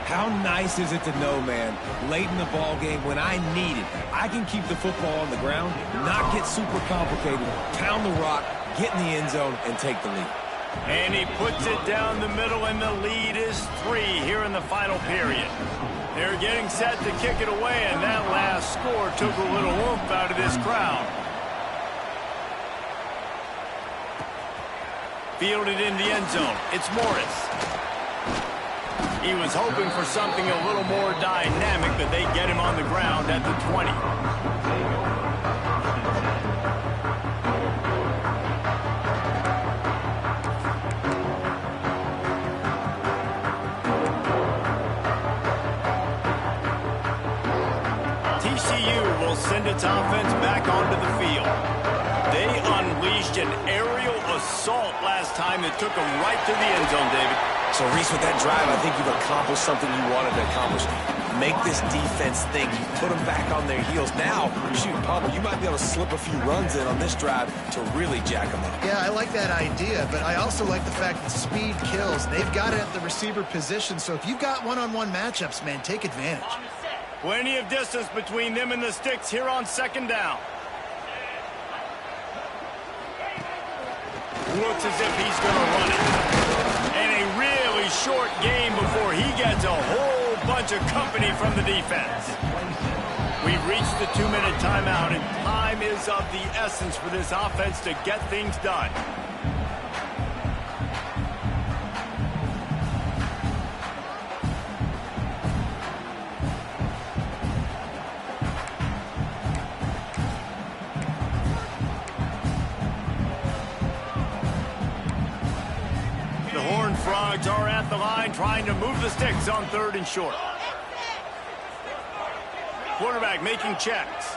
How nice is it to know, man, late in the ball game when I need it, I can keep the football on the ground, not get super complicated, pound the rock, get in the end zone, and take the lead. And he puts it down the middle, and the lead is 3 here in the final period. They're getting set to kick it away, and that last score took a little oomph out of this crowd. Fielded in the end zone. It's Morris. He was hoping for something a little more dynamic, but they get him on the ground at the 20. TCU will send its offense back onto the field. They unleashed an aerial assault last time that took them right to the end zone, David. So, Reese, with that drive, I think you've accomplished something you wanted to accomplish. Make this defense think. You put them back on their heels. Now, shoot, Pablo, you might be able to slip a few runs in on this drive to really jack them up. Yeah, I like that idea, but I also like the fact that speed kills. They've got it at the receiver position, so if you've got one-on-one matchups, man, take advantage. Plenty of distance between them and the sticks here on 2nd down. Looks as if he's going to run it. And a really short game before he gets a whole bunch of company from the defense. We've reached the 2-minute timeout, and time is of the essence for this offense to get things done. Frogs are at the line trying to move the sticks on 3rd and short. Quarterback making checks.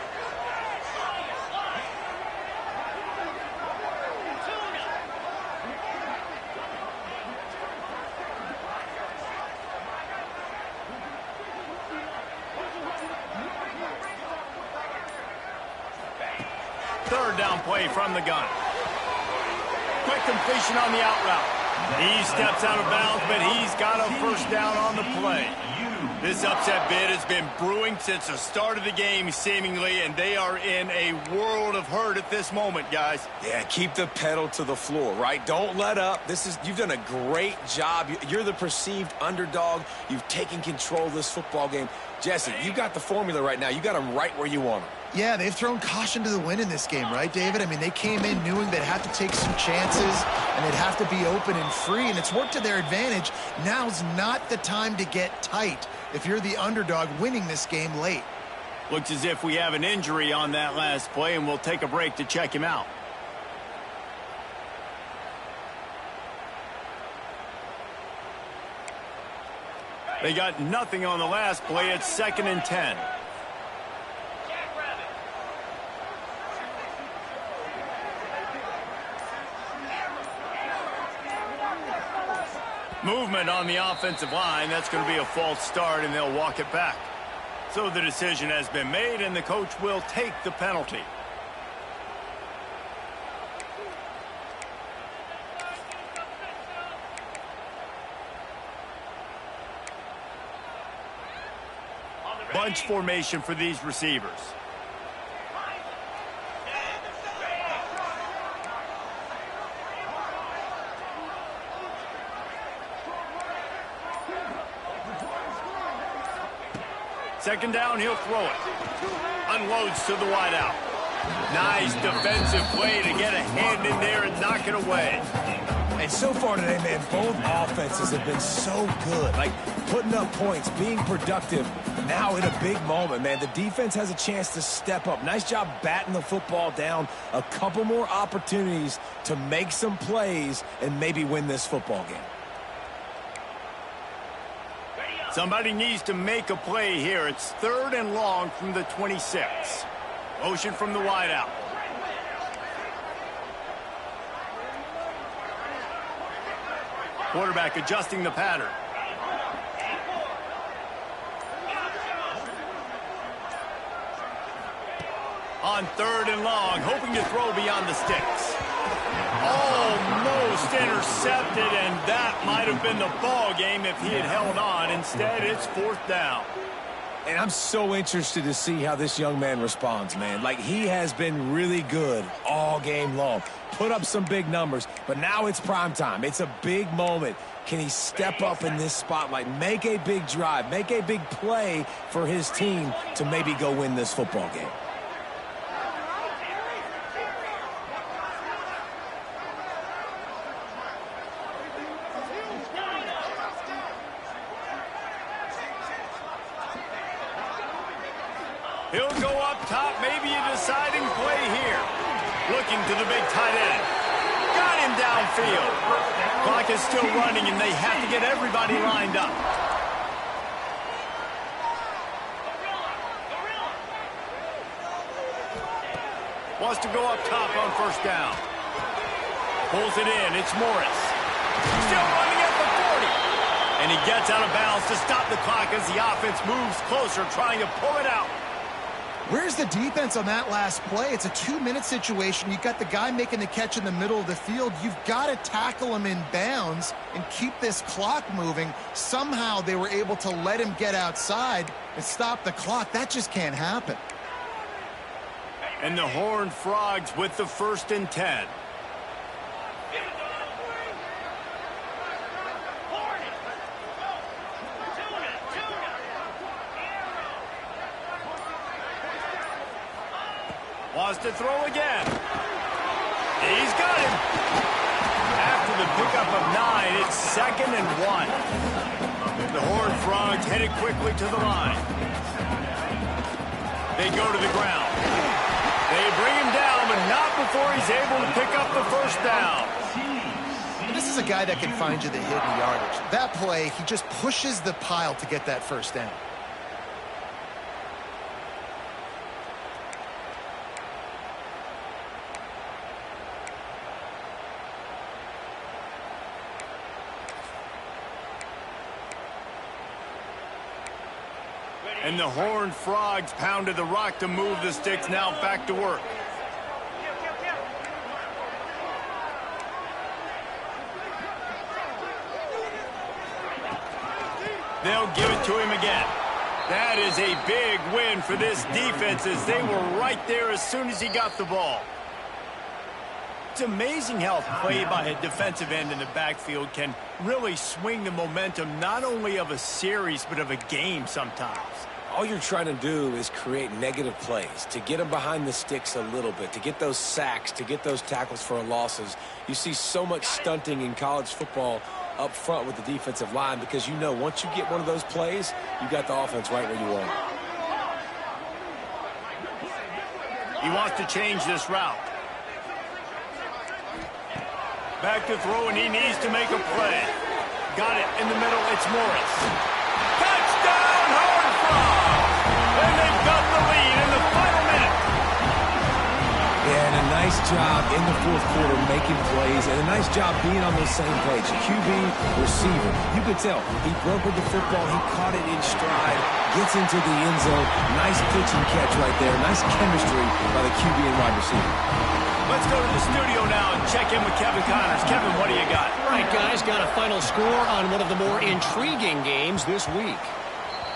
Third down play from the gun. quick completion on the out route. He steps out of bounds, but he's got a first down on the play. This upset bid has been brewing since the start of the game, seemingly, and they are in a world of hurt at this moment, guys. Yeah, keep the pedal to the floor, right? Don't let up. You've done a great job. You're the perceived underdog. You've taken control of this football game. Jesse, you got the formula right now. You got them right where you want them. Yeah, they've thrown caution to the wind in this game, right, David? I mean, they came in knowing they'd have to take some chances and they'd have to be open and free, and it's worked to their advantage. Now's not the time to get tight if you're the underdog winning this game late. Looks as if we have an injury on that last play, and we'll take a break to check him out. They got nothing on the last play. It's 2nd and 10. Movement on the offensive line. That's going to be a false start, and they'll walk it back. So the decision has been made, and the coach will take the penalty. Bunch formation for these receivers. Second down, he'll throw it. Unloads to the wideout. Nice defensive play to get a hand in there and knock it away. And so far today, man, both offenses have been so good. Like, putting up points, being productive. Now in a big moment, man, the defense has a chance to step up. Nice job batting the football down. A couple more opportunities to make some plays and maybe win this football game. Somebody needs to make a play here. It's 3rd and long from the 26. Motion from the wideout. Quarterback adjusting the pattern. On 3rd and long, hoping to throw beyond the sticks. Almost intercepted, and that might have been the ball game if he had held on. Instead, it's 4th down. And I'm so interested to see how this young man responds, man. Like, he has been really good all game long. Put up some big numbers, but now it's prime time. It's a big moment. Can he step up in this spotlight, make a big drive, make a big play for his team to maybe go win this football game? He'll go up top, maybe a deciding play here. Looking to the big tight end. Got him downfield. Clock is still running, and they have to get everybody lined up. Wants to go up top on 1st down. Pulls it in. It's Morris. Still running at the 40. And he gets out of bounds to stop the clock as the offense moves closer, trying to pull it out. Where's the defense on that last play? It's a 2-minute situation. You've got the guy making the catch in the middle of the field. You've got to tackle him in bounds and keep this clock moving. Somehow they were able to let him get outside and stop the clock. That just can't happen. And the Horned Frogs with the 1st and 10. Wants to throw again. He's got him. After the pickup of 9, it's 2nd and 1. The Horned Frogs headed quickly to the line. They go to the ground. They bring him down, but not before he's able to pick up the 1st down. And this is a guy that can find you the hidden yardage. That play, he just pushes the pile to get that 1st down. And the Horned Frogs pounded the rock to move the sticks, now back to work. They'll give it to him again. That is a big win for this defense as they were right there as soon as he got the ball. It's amazing how play by a defensive end in the backfield can really swing the momentum not only of a series but of a game sometimes. All you're trying to do is create negative plays, to get them behind the sticks a little bit, to get those sacks, to get those tackles for losses. You see so much stunting in college football up front with the defensive line because you know once you get one of those plays, you got the offense right where you want it. He wants to change this route. Back to throw, and he needs to make a play. Got it in the middle. It's Morris. Touchdown, Howard Fromm! And they've got the lead in the final minute. Yeah, and a nice job in the fourth quarter making plays, and a nice job being on the same page. QB, receiver. You could tell he broke with the football. He caught it in stride, gets into the end zone. Nice pitch and catch right there. Nice chemistry by the QB and wide receiver. Let's go to the studio now and check in with Kevin Connors. Kevin, what do you got? All right, guys, got a final score on one of the more intriguing games this week.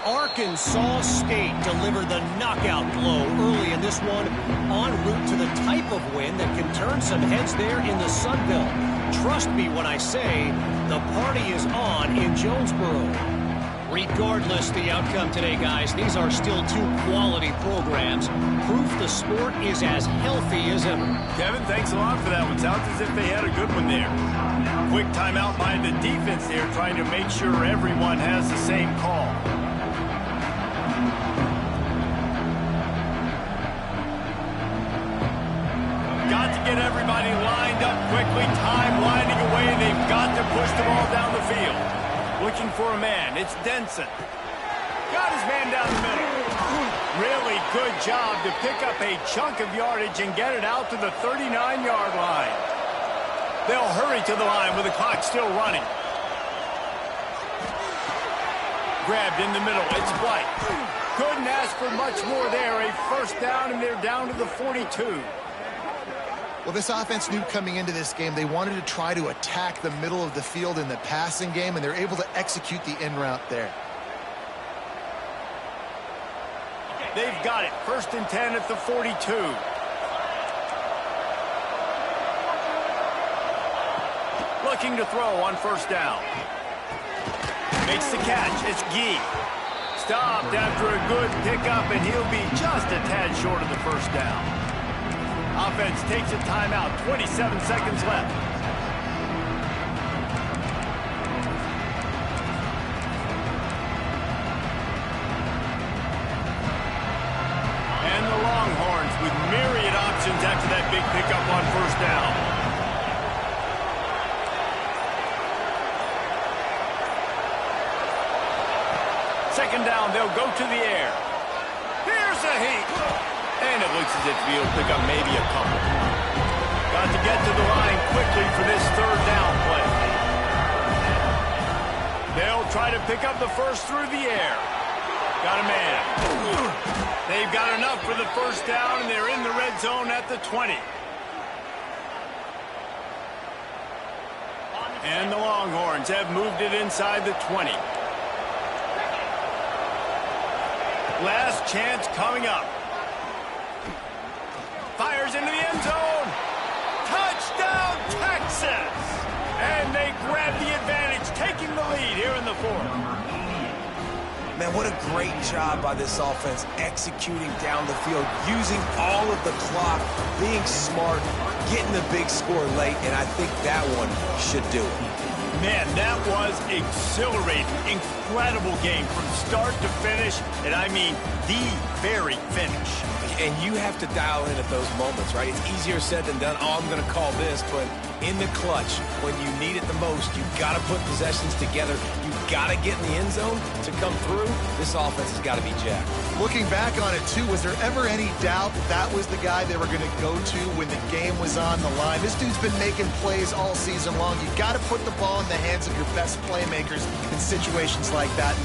Arkansas State delivered the knockout blow early in this one, en route to the type of win that can turn some heads there in the Sun Belt. Trust me when I say the party is on in Jonesboro. Regardless the outcome today, guys, these are still two quality programs. Proof the sport is as healthy as ever. Kevin, thanks a lot for that one. Sounds as if they had a good one there. Quick timeout by the defense there, trying to make sure everyone has the same call. Got to get everybody lined up quickly. Time winding away. They've got to push the ball down the field. Looking for a man. It's Denson. Got his man down the middle. Really good job to pick up a chunk of yardage and get it out to the 39-yard line. They'll hurry to the line with the clock still running. Grabbed in the middle. It's White. Couldn't ask for much more there. A first down, and they're down to the 42. Well, this offense knew coming into this game they wanted to try to attack the middle of the field in the passing game, and they're able to execute the in route there. They've got it. 1st and 10 at the 42. Looking to throw on 1st down. Makes the catch. It's Gee. Stopped after a good pickup, and he'll be just a tad short of the 1st down. Offense takes a timeout. 27 seconds left. And the Longhorns with myriad options after that big pickup on 1st down. Second down, they'll go to the air. Here's a heat. And it looks as if he'll pick up maybe a couple. Got to get to the line quickly for this 3rd down play. They'll try to pick up the first through the air. Got a man. They've got enough for the 1st down, and they're in the red zone at the 20. And the Longhorns have moved it inside the 20. Last chance coming up. Fires into the end zone. Touchdown, Texas! And they grab the advantage, taking the lead here in the 4th. Man, what a great job by this offense executing down the field, using all of the clock, being smart, getting the big score late, and I think that one should do it. Man, that was exhilarating. Incredible game from start to finish, and I mean the very finish. And you have to dial in at those moments, right? It's easier said than done. Oh, I'm going to call this, but in the clutch, when you need it the most, you've got to put possessions together. You've got to get in the end zone to come through. This offense has got to be jacked. Looking back on it, too, was there ever any doubt that that was the guy they were going to go to when the game was on the line? This dude's been making plays all season long. You've got to put the ball in the hands of your best playmakers in situations like that.